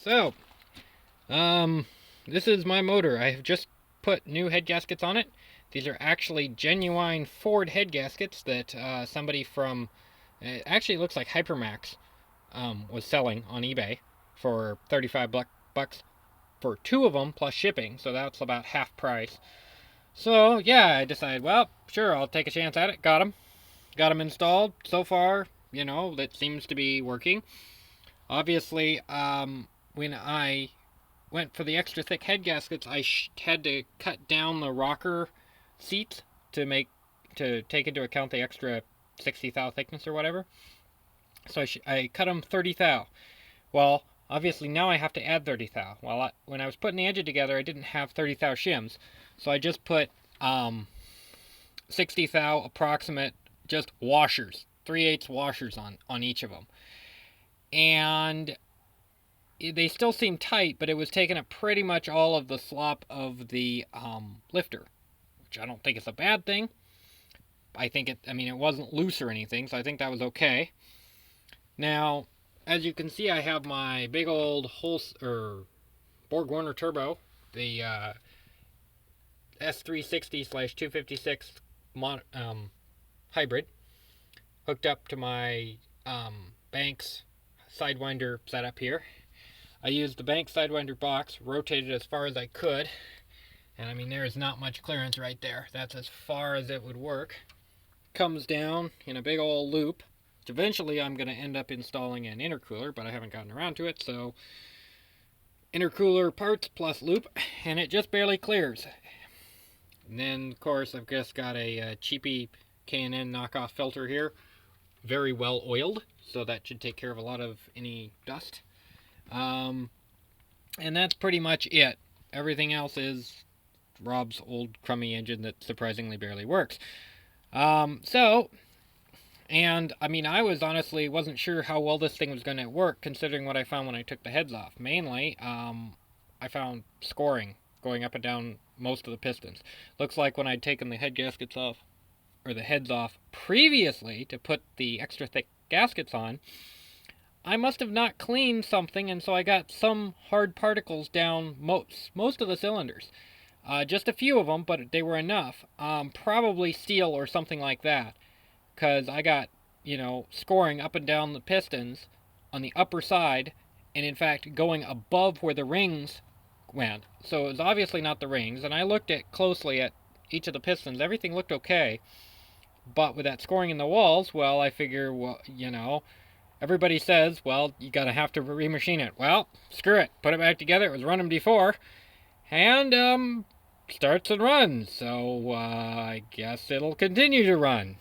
So, this is my motor. I have just put new head gaskets on it. These are actually genuine Ford head gaskets that somebody from, it actually looks like Hypermax, was selling on eBay for 35 bucks for two of them plus shipping, so that's about half price. So, yeah, I decided, well, sure, I'll take a chance at it. Got them installed. So far, that seems to be working. Obviously, when I went for the extra thick head gaskets, I had to cut down the rocker seats to take into account the extra 60 thou thickness or whatever. So I cut them 30 thou. Well, obviously now I have to add 30 thou. Well, when I was putting the engine together, I didn't have 30 thou shims, so I just put 60 thou approximate just washers, 3/8 washers on each of them, and they still seem tight, but it was taking up pretty much all of the slop of the lifter, which I don't think is a bad thing. It wasn't loose or anything, so I think that was okay. Now, as you can see, I have my big old Borg-Warner turbo, the S360/256 hybrid, hooked up to my Banks Sidewinder setup here. I used the Banks Sidewinder box, rotated as far as I could, and there is not much clearance right there. That's as far as it would work. Comes down in a big old loop. Eventually I'm going to end up installing an intercooler, but I haven't gotten around to it, so intercooler parts plus loop, and it just barely clears. And then, of course, I've just got a cheapy K&N knockoff filter here, very well oiled, so that should take care of a lot of any dust. And that's pretty much it. Everything else is Rob's old crummy engine that surprisingly barely works. I was honestly wasn't sure how well this thing was going to work, considering what I found when I took the heads off. Mainly, I found scoring going up and down most of the pistons. Looks like when I'd taken the head gaskets off, or the heads off previously to put the extra thick gaskets on, I must have not cleaned something, and so I got some hard particles down most of the cylinders. Just a few of them, but they were enough. Probably steel or something like that, because I got, scoring up and down the pistons on the upper side, and in fact going above where the rings went. So it was obviously not the rings, and I looked closely at each of the pistons. Everything looked okay, but with that scoring in the walls, well, I figure, everybody says, well, you gotta have to remachine it. Well, screw it. Put it back together. It was running before. And, starts and runs. So, I guess it'll continue to run.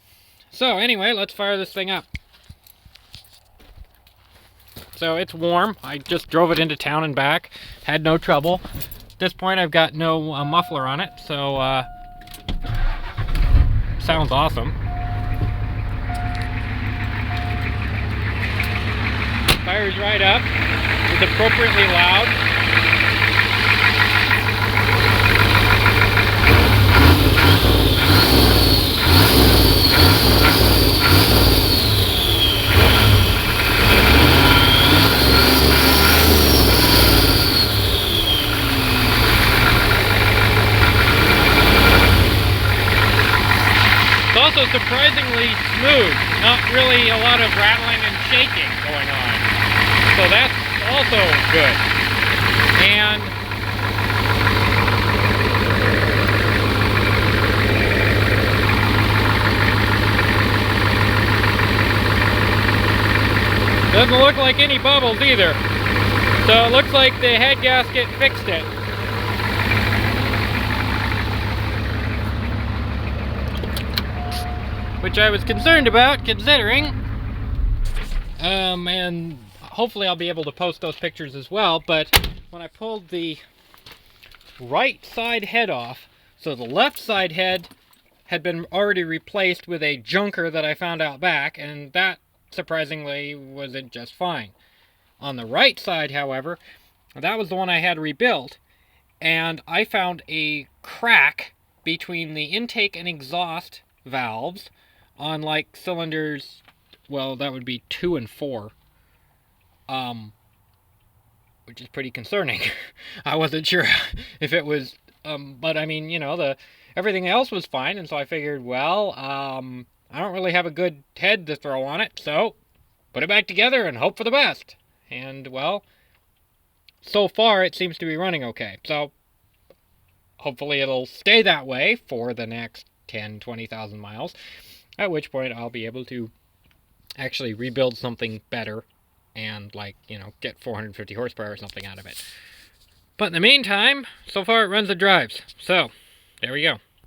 So, anyway, let's fire this thing up. So, it's warm. I just drove it into town and back. Had no trouble. At this point, I've got no muffler on it. So, sounds awesome. Fires right up. It's appropriately loud. It's also surprisingly smooth. Not really a lot of rattling and shaking going on. So that's also good. And doesn't look like any bubbles either. So it looks like the head gasket fixed it. Which I was concerned about, considering. And hopefully I'll be able to post those pictures as well, but when I pulled the right side head off, so the left side head had been already replaced with a junker that I found out back, and that surprisingly wasn't just fine. On the right side, however, that was the one I had rebuilt, and I found a crack between the intake and exhaust valves on like cylinders, well, that would be 2 and 4. which is pretty concerning. I wasn't sure if it was, but I mean, you know, everything else was fine, and so I figured, well, I don't really have a good head to throw on it, so put it back together and hope for the best. And, well, so far it seems to be running okay. So hopefully it'll stay that way for the next 10, 20,000 miles, at which point I'll be able to actually rebuild something better and, like, you know, get 450 horsepower or something out of it. But in the meantime, so far it runs and drives. So, there we go.